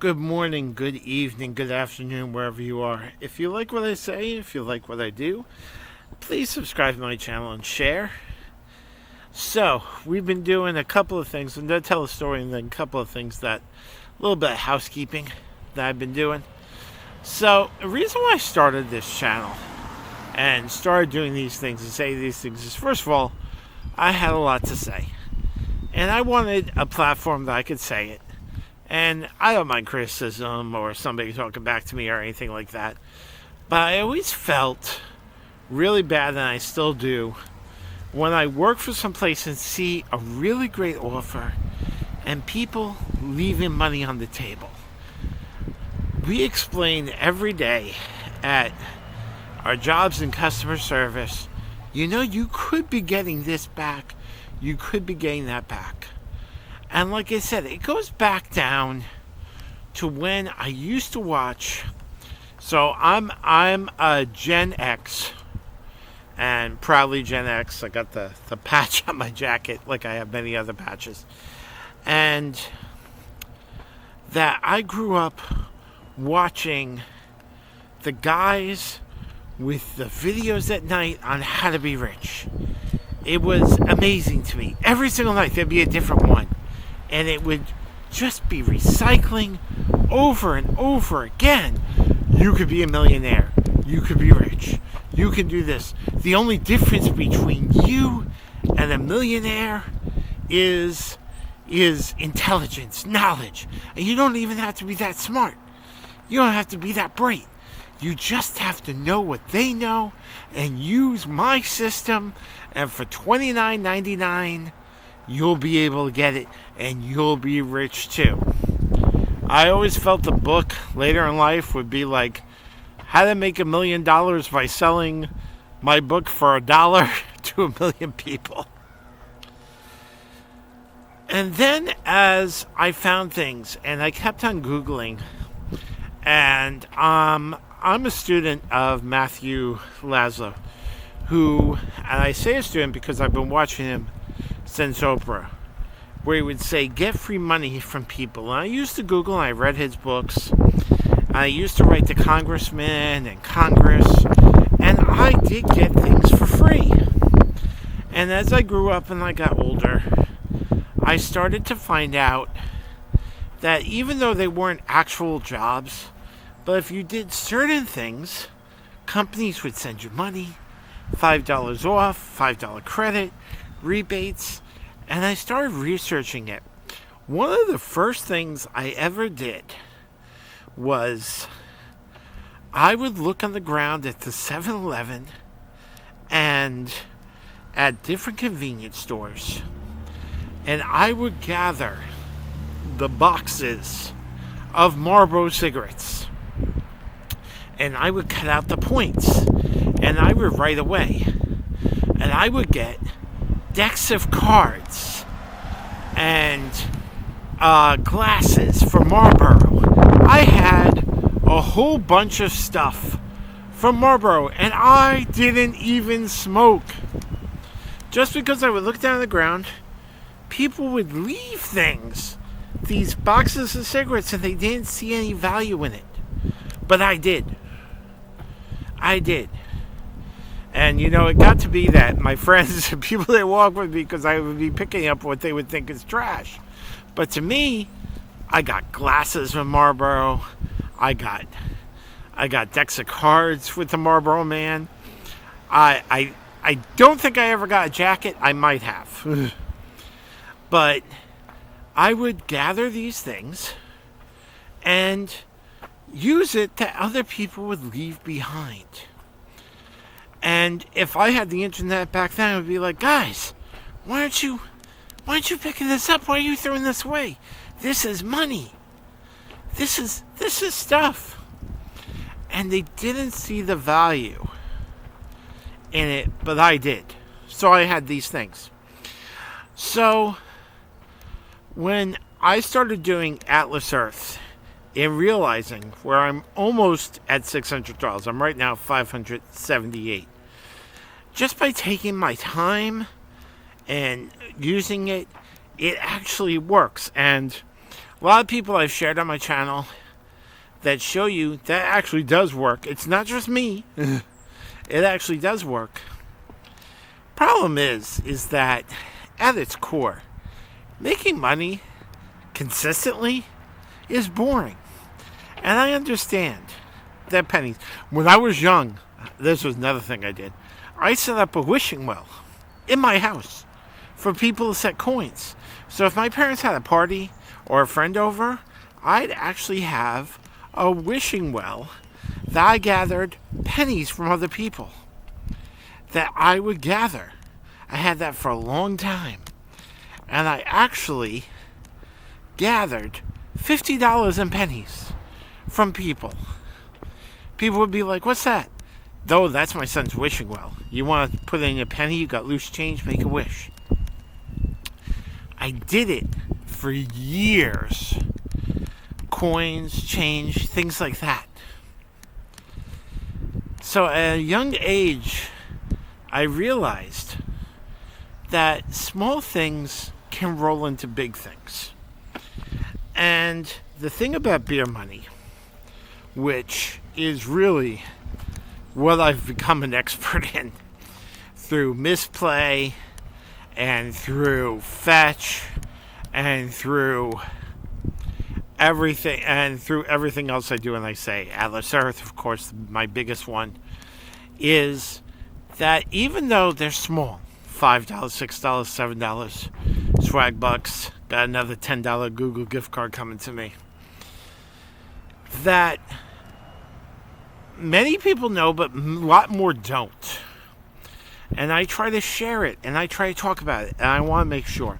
Good morning, good evening, good afternoon, wherever you are. If you like what I say, if you like what I do, please subscribe to my channel and share. So, we've been doing a couple of things. I'm going to tell a story and then a couple of things a little bit of housekeeping that I've been doing. So, the reason why I started this channel and started doing these things and say these things is, first of all, I had a lot to say. And I wanted a platform that I could say it. And I don't mind criticism or somebody talking back to me or anything like that. But I always felt really bad, and I still do, when I work for some place and see a really great offer and people leaving money on the table. We explain every day at our jobs in customer service, you could be getting this back. You could be getting that back. And like I said, it goes back down to when I used to watch. So I'm a Gen X, and proudly Gen X. I got the patch on my jacket, like I have many other patches. And that I grew up watching the guys with the videos at night on how to be rich. It was amazing to me. Every single night there'd be a different one. And it would just be recycling over and over again. You could be a millionaire. You could be rich. You can do this. The only difference between you and a millionaire is intelligence, knowledge. And you don't even have to be that smart. You don't have to be that bright. You just have to know what they know and use my system. And for $29.99, you'll be able to get it, and you'll be rich too. I always felt the book later in life would be like how to make $1 million by selling my book for $1 to 1 million people. And then as I found things, and I kept on Googling, and I'm a student of Matthew Laszlo, who, and I say a student because I've been watching him since Oprah, where he would say, get free money from people. And I used to Google, and I read his books. I used to write to congressmen and Congress, and I did get things for free. And as I grew up and I got older, I started to find out that even though they weren't actual jobs, but if you did certain things, companies would send you money, $5 off, $5 credit, rebates, and I started researching it. One of the first things I ever did was I would look on the ground at the 7-Eleven and at different convenience stores, and I would gather the boxes of Marlboro cigarettes, and I would cut out the points, and I would write away, and I would get decks of cards and glasses for Marlboro. I had a whole bunch of stuff from Marlboro, and I didn't even smoke. Just because I would look down on the ground, people would leave things, these boxes of cigarettes, and they didn't see any value in it. But I did. And, it got to be that my friends and people that walk with me, because I would be picking up what they would think is trash. But to me, I got glasses from Marlboro. I got decks of cards with the Marlboro Man. I don't think I ever got a jacket. I might have. But I would gather these things and use it that other people would leave behind. And if I had the internet back then, I would be like, guys, why aren't you picking this up? Why are you throwing this away? This is money. This is stuff. And they didn't see the value in it, but I did. So I had these things. So when I started doing Atlas Earth, and realizing where I'm almost at $600, I'm right now $578. Just by taking my time and using it, it actually works. And A lot of people I've shared on my channel that show you that actually does work. It's not just me. It actually does work. Problem is that at its core, making money consistently is boring. And I understand that pennies. When I was young, this was another thing I did. I set up a wishing well in my house for people to set coins. So if my parents had a party or a friend over, I'd actually have a wishing well that I gathered pennies from other people that I would gather. I had that for a long time. And I actually gathered $50 in pennies from people. People would be like, what's that? Though that's my son's wishing well. You want to put in a penny, you got loose change, make a wish. I did it for years. Coins, change, things like that. So at a young age, I realized that small things can roll into big things. And the thing about beer money, which is really what I've become an expert in through Mistplay and through Fetch and through everything else I do and I say, Atlas Earth, of course, my biggest one, is that even though they're small, $5, $6, $7, Swagbucks, got another $10 Google gift card coming to me, that many people know, but a lot more don't. And I try to share it, and I try to talk about it, and I want to make sure.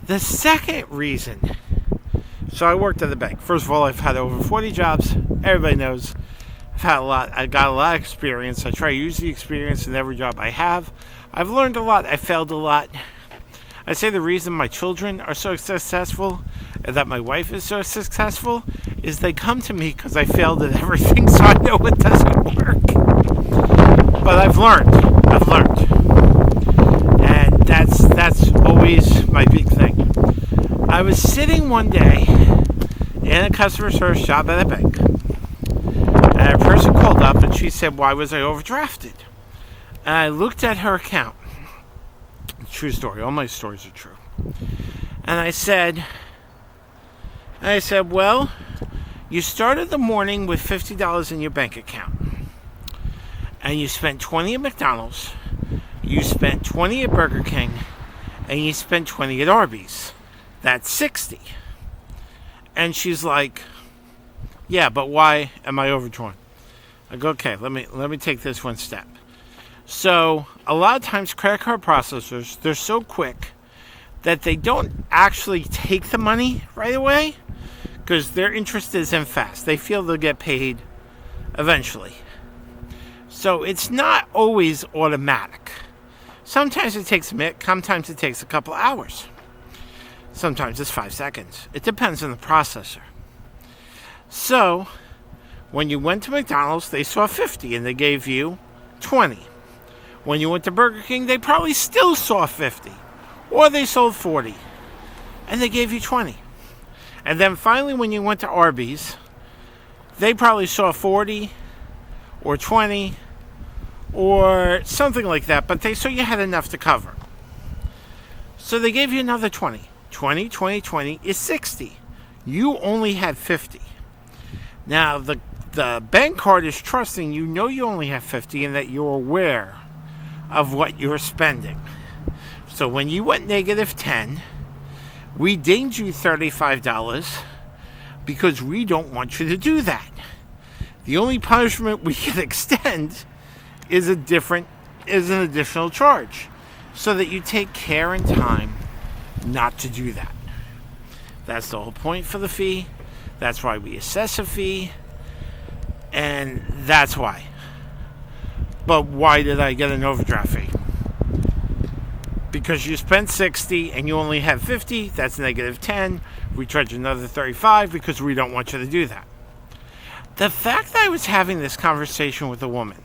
The second reason, so I worked at the bank. First of all, I've had over 40 jobs. Everybody knows I got a lot of experience. I try to use the experience in every job I have. I've learned a lot. I failed a lot. I say the reason my children are so successful and that my wife is so successful is they come to me because I failed at everything, so I know it doesn't work. But I've learned. And that's always my big thing. I was sitting one day in a customer service job at a bank, and a person called up and she said, why was I overdrafted? And I looked at her account. True story. All my stories are true. And I said, well, you started the morning with $50 in your bank account. And you spent $20 at McDonald's. You spent $20 at Burger King. And you spent $20 at Arby's. That's $60. And she's like, yeah, but why am I overdrawn? I go, okay, let me take this one step. So a lot of times credit card processors, they're so quick that they don't actually take the money right away because their interest isn't fast. They feel they'll get paid eventually. So it's not always automatic. Sometimes it takes a minute, sometimes it takes a couple hours. Sometimes it's 5 seconds. It depends on the processor. So when you went to McDonald's, they saw 50 and they gave you 20. When you went to Burger King, they probably still saw 50. Or they sold 40. And they gave you 20. And then finally, when you went to Arby's, they probably saw 40 or 20 or something like that. But they saw you had enough to cover. So they gave you another 20. 20 is 60. You only had 50. Now, the bank card is trusting you know you only have 50 and that you're aware of what you're spending. So when you went negative 10, we dinged you $35 because we don't want you to do that. The only punishment we can extend is an additional charge so that you take care and time not to do that. That's the whole point for the fee. That's why we assess a fee. And that's why. But why did I get an overdraft fee? Because you spent 60 and you only have 50, that's negative 10. We charge you another 35 because we don't want you to do that. The fact that I was having this conversation with a woman,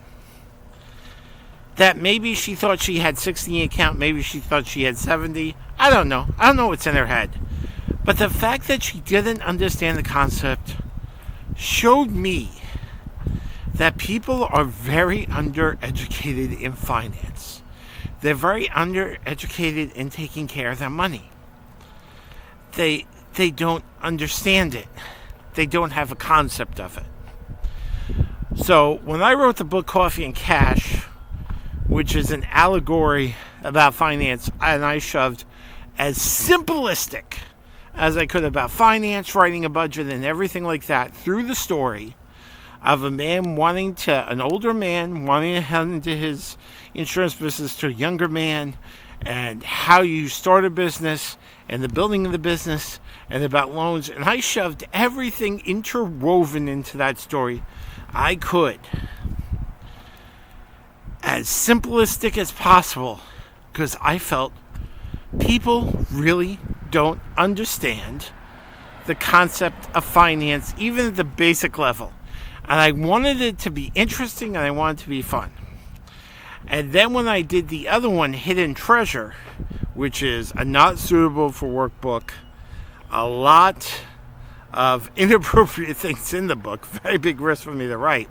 that maybe she thought she had 60 in the account, maybe she thought she had 70, I don't know. I don't know what's in her head. But the fact that she didn't understand the concept showed me that people are very undereducated in finance. They're very undereducated in taking care of their money. They don't understand it. They don't have a concept of it. So when I wrote the book Coffee and Cash, which is an allegory about finance, and I shoved as simplistic as I could about finance, writing a budget, and everything like that through the story of an older man wanting to head into his insurance business to a younger man, and how you start a business, and the building of the business, and about loans. And I shoved everything interwoven into that story I could, as simplistic as possible, because I felt people really don't understand the concept of finance, even at the basic level. And I wanted it to be interesting, and I wanted it to be fun. And then when I did the other one, Hidden Treasure, which is a not suitable for work book, a lot of inappropriate things in the book, very big risk for me to write.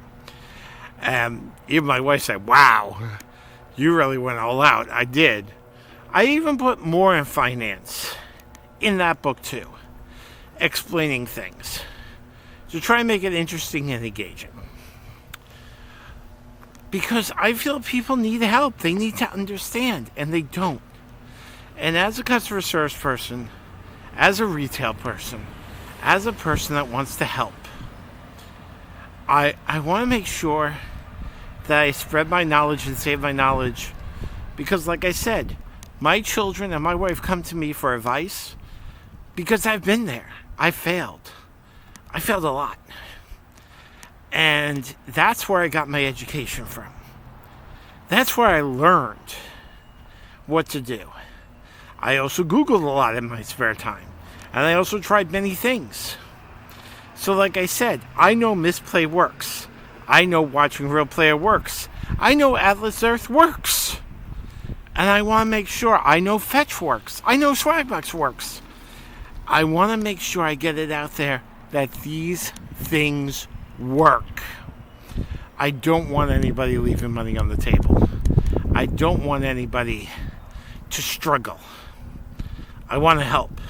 Even my wife said, "Wow, you really went all out." I did. I even put more in finance in that book too, explaining things to try and make it interesting and engaging. Because I feel people need help. They need to understand, and they don't. And as a customer service person, as a retail person, as a person that wants to help, I want to make sure that I spread my knowledge and save my knowledge. Because like I said, my children and my wife come to me for advice because I've been there. I failed. I failed a lot. And that's where I got my education from. That's where I learned what to do. I also Googled a lot in my spare time. And I also tried many things. So like I said, I know Mistplay works. I know Watching Real Player works. I know Atlas Earth works. And I want to make sure I know Fetch works. I know Swagbucks works. I want to make sure I get it out there that these things work. I don't want anybody leaving money on the table. I don't want anybody to struggle. I want to help.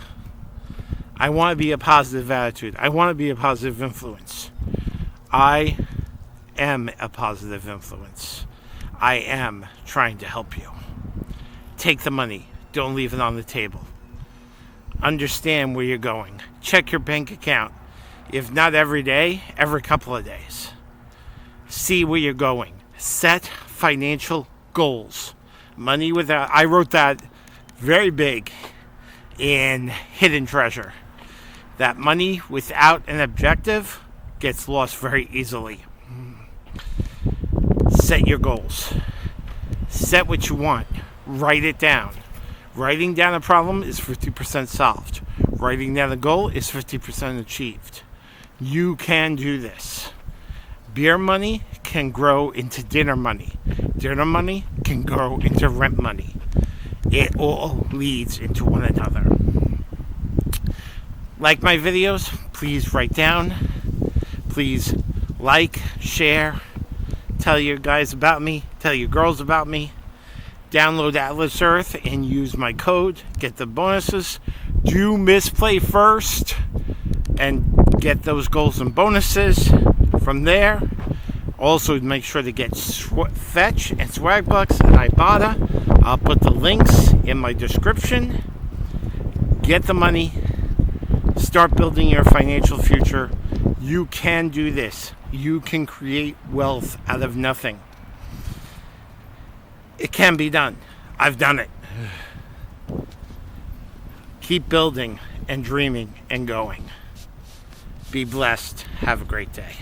I want to be a positive attitude. I want to be a positive influence. I am a positive influence. I am trying to help you. Take the money. Don't leave it on the table. Understand where you're going. Check your bank account. If not every day, every couple of days. See where you're going. Set financial goals. Money without... I wrote that very big in Hidden Treasure. That money without an objective gets lost very easily. Set your goals. Set what you want. Write it down. Writing down a problem is 50% solved. Writing down a goal is 50% achieved. You can do this. Beer money can grow into dinner money. Dinner money can grow into rent money. It all leads into one another. Like my videos, please write down. Please like, share, tell your guys about me, tell your girls about me. Download Atlas Earth and use my code. Get the bonuses. Do Mistplay first and get those goals and bonuses from there. Also, make sure to get Fetch and Swagbucks and Ibotta. I'll put the links in my description. Get the money. Start building your financial future. You can do this. You can create wealth out of nothing. It can be done. I've done it. Keep building and dreaming and going. Be blessed. Have a great day.